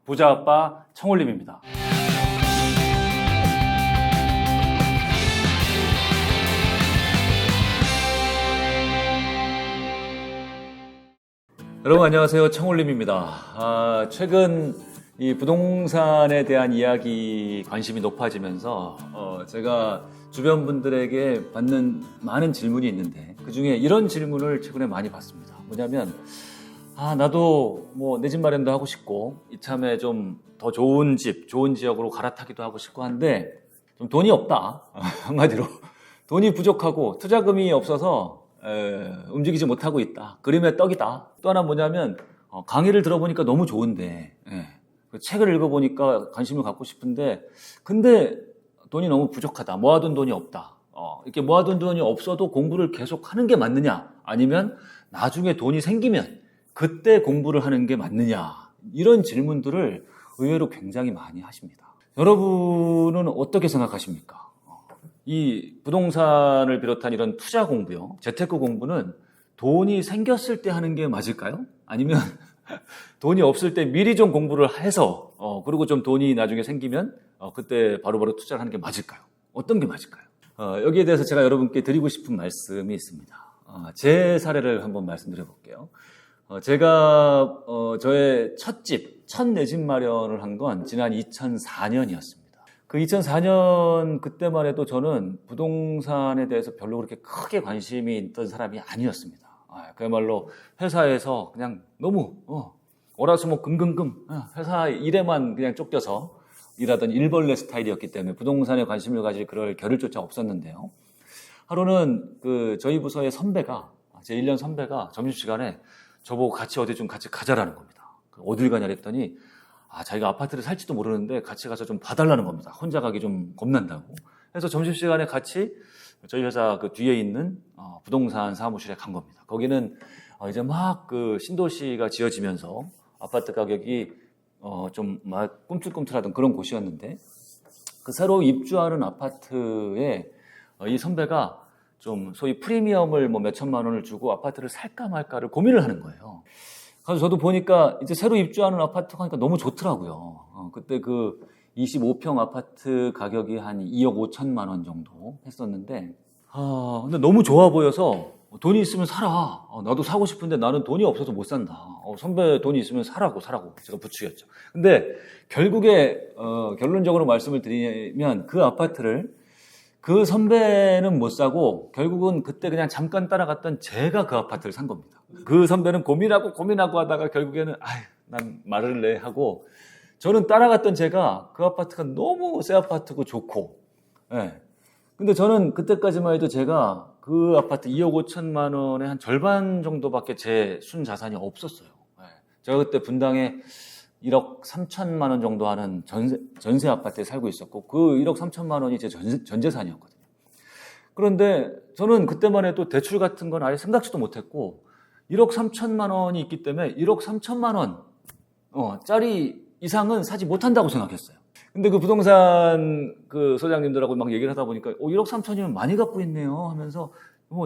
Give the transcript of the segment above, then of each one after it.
부자 아빠 청홀림입니다. 여러분 안녕하세요. 청홀림입니다. 최근 이 부동산에 대한 이야기 관심이 높아지면서 제가 주변 분들에게 받는 많은 질문이 있는데 그중에 이런 질문을 최근에 많이 받습니다. 뭐냐면 나도 뭐 내 집 마련도 하고 싶고 이참에 좀 더 좋은 집, 좋은 지역으로 갈아타기도 하고 싶고 한데 좀 돈이 없다. 한마디로 돈이 부족하고 투자금이 없어서 움직이지 못하고 있다. 그림의 떡이다. 또 하나 뭐냐면 강의를 들어보니까 너무 좋은데 책을 읽어보니까 관심을 갖고 싶은데 근데 돈이 너무 부족하다. 모아둔 돈이 없다. 이렇게 모아둔 돈이 없어도 공부를 계속 하는 게 맞느냐 아니면 나중에 돈이 생기면 그때 공부를 하는 게 맞느냐 이런 질문들을 의외로 굉장히 많이 하십니다. 여러분은 어떻게 생각하십니까? 이 부동산을 비롯한 이런 투자 공부요, 재테크 공부는 돈이 생겼을 때 하는 게 맞을까요? 아니면 돈이 없을 때 미리 좀 공부를 해서 그리고 좀 돈이 나중에 생기면 그때 바로바로 투자를 하는 게 맞을까요? 어떤 게 맞을까요? 여기에 대해서 제가 여러분께 드리고 싶은 말씀이 있습니다. 제 사례를 한번 말씀드려 볼게요. 제가 저의 첫 내 집 마련을 한 건 지난 2004년이었습니다. 그 2004년 그때만 해도 저는 부동산에 대해서 별로 그렇게 크게 관심이 있던 사람이 아니었습니다. 그야말로 회사에서 그냥 너무 월화수목금금금 회사 일에만 그냥 쫓겨서 일하던 일벌레 스타일이었기 때문에 부동산에 관심을 가질 그럴 겨를조차 없었는데요. 하루는 저희 부서의 선배가, 제 1년 선배가 점심시간에 저보고 같이 어디 좀 같이 가자라는 겁니다. 어딜 가냐 그랬더니 자기가 아파트를 살지도 모르는데 같이 가서 좀 봐달라는 겁니다. 혼자 가기 좀 겁난다고. 그래서 점심시간에 같이 저희 회사 그 뒤에 있는 부동산 사무실에 간 겁니다. 거기는 이제 막 신도시가 지어지면서 아파트 가격이 좀 막 꿈틀꿈틀하던 그런 곳이었는데 그 새로 입주하는 아파트에 이 선배가 좀 소위 프리미엄을 몇 천만 원을 주고 아파트를 살까 말까를 고민을 하는 거예요. 그래서 저도 보니까 이제 새로 입주하는 아파트가 하니까 너무 좋더라고요. 그때 25평 아파트 가격이 한 2억 5천만 원 정도 했었는데 근데 너무 좋아 보여서 돈이 있으면 사라. 나도 사고 싶은데 나는 돈이 없어서 못 산다. 선배 돈이 있으면 사라고 제가 부추겼죠. 근데 결국에 결론적으로 말씀을 드리면 그 아파트를 그 선배는 못 사고 결국은 그때 그냥 잠깐 따라갔던 제가 그 아파트를 산 겁니다. 그 선배는 고민하고 하다가 결국에는 난 말을 내 하고 저는 따라갔던 제가 그 아파트가 너무 새 아파트고 좋고 근데 저는 그때까지만 해도 제가 그 아파트 2억 5천만 원의 한 절반 정도밖에 제 순자산이 없었어요. 제가 그때 분당에 1억 3천만 원 정도 하는 전세 아파트에 살고 있었고 그 1억 3천만 원이 제 전재산이었거든요. 그런데 저는 그때만 해도 대출 같은 건 아예 생각지도 못했고 1억 3천만 원이 있기 때문에 1억 3천만 원 짜리 이상은 사지 못한다고 생각했어요. 근데 그 부동산 소장님들하고 막 얘기를 하다 보니까 1억 3천이면 많이 갖고 있네요 하면서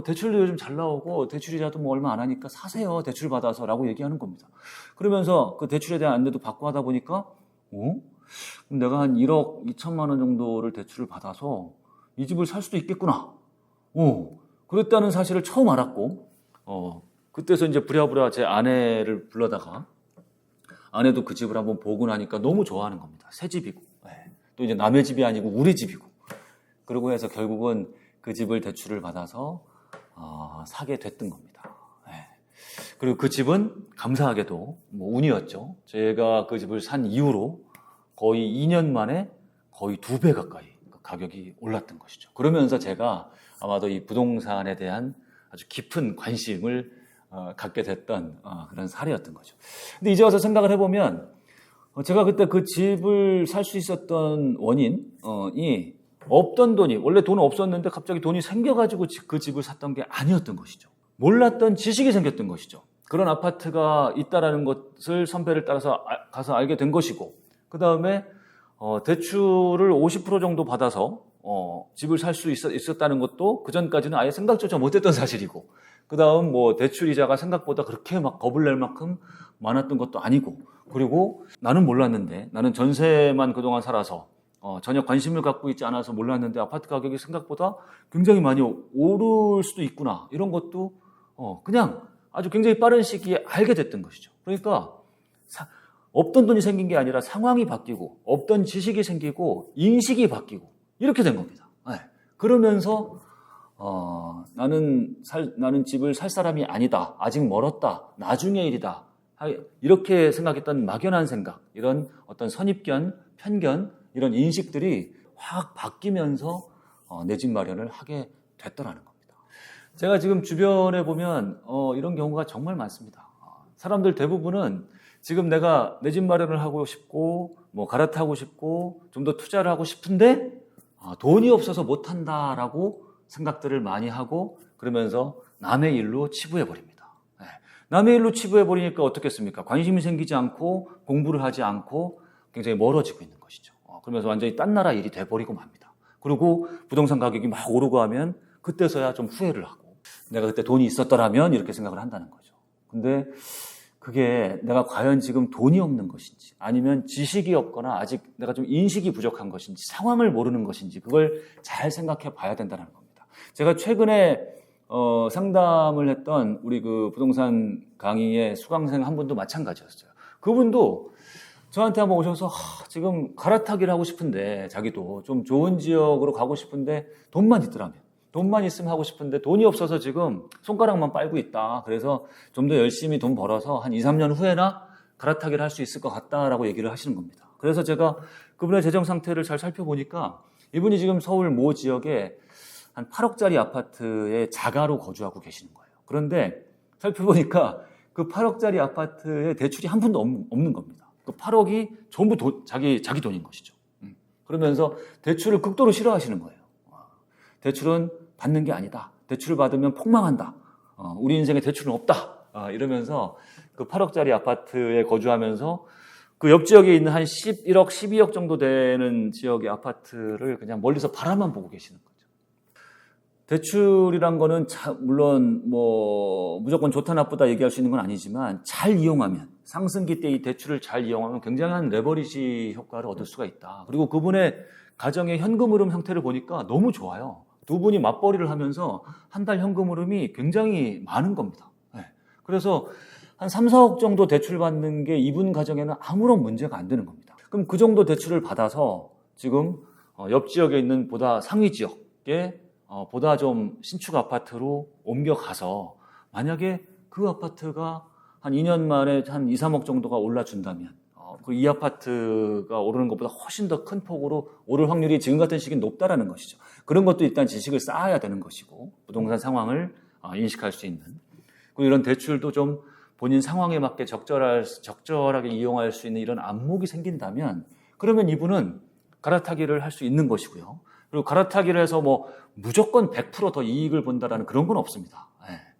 대출도 요즘 잘 나오고 대출이자도 얼마 안 하니까 사세요. 대출 받아서 라고 얘기하는 겁니다. 그러면서 그 대출에 대한 안내도 받고 하다 보니까 그럼 내가 한 1억 2천만 원 정도를 대출을 받아서 이 집을 살 수도 있겠구나. 그랬다는 사실을 처음 알았고 그때서 이제 부랴부랴 제 아내를 불러다가 아내도 그 집을 한번 보고 나니까 너무 좋아하는 겁니다. 새 집이고 또 이제 남의 집이 아니고 우리 집이고 그러고 해서 결국은 그 집을 대출을 받아서 사게 됐던 겁니다. 그리고 그 집은 감사하게도 운이었죠. 제가 그 집을 산 이후로 거의 2년 만에 거의 2배 가까이 가격이 올랐던 것이죠. 그러면서 제가 아마도 이 부동산에 대한 아주 깊은 관심을 갖게 됐던 그런 사례였던 거죠. 근데 이제 와서 생각을 해보면 제가 그때 그 집을 살 수 있었던 원인이 없던 돈이 원래 돈 없었는데 갑자기 돈이 생겨가지고 그 집을 샀던 게 아니었던 것이죠. 몰랐던 지식이 생겼던 것이죠. 그런 아파트가 있다라는 것을 선배를 따라서 가서 알게 된 것이고 그 다음에 대출을 50% 정도 받아서 집을 살 수 있었다는 것도 그 전까지는 아예 생각조차 못했던 사실이고 그 다음 대출 이자가 생각보다 그렇게 막 겁을 낼 만큼 많았던 것도 아니고 그리고 나는 몰랐는데, 나는 전세만 그동안 살아서 전혀 관심을 갖고 있지 않아서 몰랐는데 아파트 가격이 생각보다 굉장히 많이 오를 수도 있구나, 이런 것도 그냥 아주 굉장히 빠른 시기에 알게 됐던 것이죠. 그러니까 없던 돈이 생긴 게 아니라 상황이 바뀌고 없던 지식이 생기고 인식이 바뀌고 이렇게 된 겁니다. 네. 그러면서 나는 집을 살 사람이 아니다, 아직 멀었다, 나중의 일이다, 이렇게 생각했던 막연한 생각, 이런 어떤 선입견, 편견, 이런 인식들이 확 바뀌면서 내 집 마련을 하게 됐더라는 겁니다. 제가 지금 주변에 보면 이런 경우가 정말 많습니다. 사람들 대부분은 지금 내가 내 집 마련을 하고 싶고 뭐 갈아타고 싶고 좀 더 투자를 하고 싶은데 돈이 없어서 못한다라고 생각들을 많이 하고, 그러면서 남의 일로 치부해버립니다. 남의 일로 치부해버리니까 어떻겠습니까? 관심이 생기지 않고 공부를 하지 않고 굉장히 멀어지고 있는 것이죠. 그러면서 완전히 딴 나라 일이 돼버리고 맙니다. 그리고 부동산 가격이 막 오르고 하면 그때서야 좀 후회를 하고, 내가 그때 돈이 있었더라면 이렇게 생각을 한다는 거죠. 근데 그게 내가 과연 지금 돈이 없는 것인지, 아니면 지식이 없거나 아직 내가 좀 인식이 부족한 것인지, 상황을 모르는 것인지, 그걸 잘 생각해 봐야 된다는 겁니다. 제가 최근에 상담을 했던 우리 그 부동산 강의의 수강생 한 분도 마찬가지였어요. 그분도 저한테 한번 오셔서 지금 갈아타기를 하고 싶은데, 자기도 좀 좋은 지역으로 가고 싶은데 돈만 있더라면, 돈만 있으면 하고 싶은데 돈이 없어서 지금 손가락만 빨고 있다. 그래서 좀 더 열심히 돈 벌어서 한 2, 3년 후에나 갈아타기를 할 수 있을 것 같다라고 얘기를 하시는 겁니다. 그래서 제가 그분의 재정 상태를 잘 살펴보니까 이분이 지금 서울 모 지역에 한 8억짜리 아파트에 자가로 거주하고 계시는 거예요. 그런데 살펴보니까 그 8억짜리 아파트에 대출이 한 푼도 없는 겁니다. 그 8억이 전부 자기 돈인 것이죠. 그러면서 대출을 극도로 싫어하시는 거예요. 대출은 받는 게 아니다. 대출을 받으면 폭망한다. 우리 인생에 대출은 없다. 이러면서 그 8억짜리 아파트에 거주하면서 그 옆 지역에 있는 한 11억, 12억 정도 되는 지역의 아파트를 그냥 멀리서 바라만 보고 계시는 거죠. 대출이란 거는 물론 뭐 무조건 좋다 나쁘다 얘기할 수 있는 건 아니지만, 잘 이용하면, 상승기 때 이 대출을 잘 이용하면 굉장한 레버리지 효과를 얻을 수가 있다. 그리고 그분의 가정의 현금 흐름 형태를 보니까 너무 좋아요. 두 분이 맞벌이를 하면서 한 달 현금 흐름이 굉장히 많은 겁니다. 그래서 한 3, 4억 정도 대출 받는 게 이분 가정에는 아무런 문제가 안 되는 겁니다. 그럼 그 정도 대출을 받아서 지금 옆 지역에 있는 보다 상위 지역에 보다 좀 신축 아파트로 옮겨가서, 만약에 그 아파트가 한 2년 만에 한 2, 3억 정도가 올라준다면 이 아파트가 오르는 것보다 훨씬 더 큰 폭으로 오를 확률이 지금 같은 시기는 높다라는 것이죠. 그런 것도 일단 지식을 쌓아야 되는 것이고, 부동산 상황을 인식할 수 있는, 그리고 이런 대출도 좀 본인 상황에 맞게 적절하게 이용할 수 있는 이런 안목이 생긴다면, 그러면 이분은 갈아타기를 할 수 있는 것이고요. 그리고 갈아타기를 해서 뭐 무조건 100%더 이익을 본다라는 그런 건 없습니다.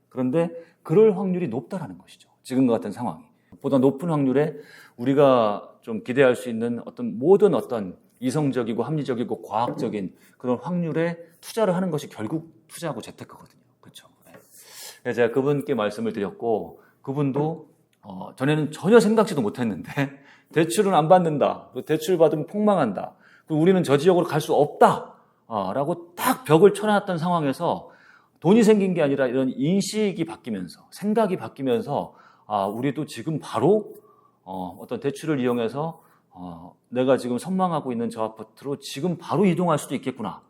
그런데 그럴 확률이 높다라는 것이죠. 지금과 같은 상황이. 보다 높은 확률에 우리가 좀 기대할 수 있는 모든 이성적이고 합리적이고 과학적인 그런 확률에 투자를 하는 것이 결국 투자하고 재테크거든요. 그렇죠. 그래서 제가 그분께 말씀을 드렸고, 그분도 전에는 전혀 생각지도 못했는데 대출은 안 받는다, 대출 받으면 폭망한다, 그리고 우리는 저 지역으로 갈 수 없다 라고 딱 벽을 쳐놨던 상황에서 돈이 생긴 게 아니라 이런 인식이 바뀌면서, 생각이 바뀌면서 우리도 지금 바로 어떤 대출을 이용해서 내가 지금 선망하고 있는 저 아파트로 지금 바로 이동할 수도 있겠구나.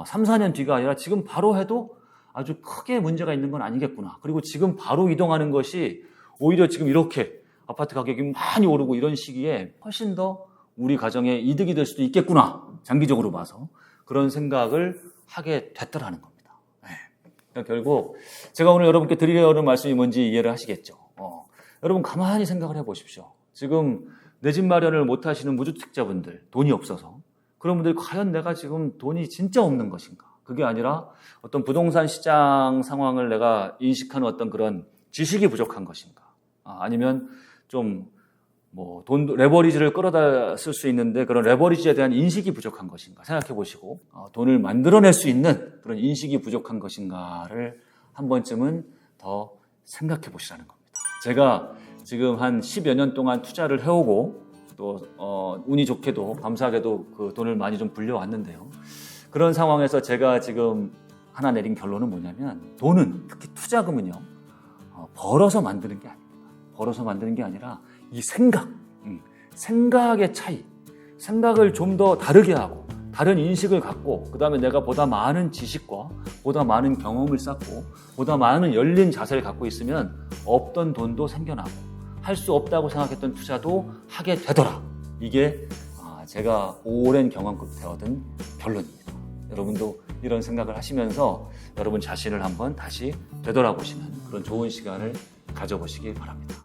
3, 4년 뒤가 아니라 지금 바로 해도 아주 크게 문제가 있는 건 아니겠구나. 그리고 지금 바로 이동하는 것이 오히려 지금 이렇게 아파트 가격이 많이 오르고 이런 시기에 훨씬 더 우리 가정에 이득이 될 수도 있겠구나. 장기적으로 봐서. 그런 생각을 하게 됐더라는 겁니다. 그러니까 결국 제가 오늘 여러분께 드리려는 말씀이 뭔지 이해를 하시겠죠. 여러분 가만히 생각을 해보십시오. 지금 내 집 마련을 못하시는 무주택자분들, 돈이 없어서, 그런 분들이 과연 내가 지금 돈이 진짜 없는 것인가? 그게 아니라 어떤 부동산 시장 상황을 내가 인식하는 어떤 그런 지식이 부족한 것인가? 아니면 좀 레버리지를 끌어다 쓸 수 있는데 그런 레버리지에 대한 인식이 부족한 것인가 생각해 보시고, 돈을 만들어낼 수 있는 그런 인식이 부족한 것인가를 한 번쯤은 더 생각해 보시라는 겁니다. 제가 지금 한 10여 년 동안 투자를 해오고 또 운이 좋게도 감사하게도 그 돈을 많이 좀 불려왔는데요. 그런 상황에서 제가 지금 하나 내린 결론은 뭐냐면 돈은 특히 투자금은요 벌어서 만드는 게 아닙니다. 벌어서 만드는 게 아니라 이 생각의 차이, 생각을 좀 더 다르게 하고 다른 인식을 갖고 그 다음에 내가 보다 많은 지식과 보다 많은 경험을 쌓고 보다 많은 열린 자세를 갖고 있으면 없던 돈도 생겨나고 할 수 없다고 생각했던 투자도 하게 되더라. 이게 제가 오랜 경험 끝에 얻은 결론입니다. 여러분도 이런 생각을 하시면서 여러분 자신을 한번 다시 되돌아보시는 그런 좋은 시간을 가져보시기 바랍니다.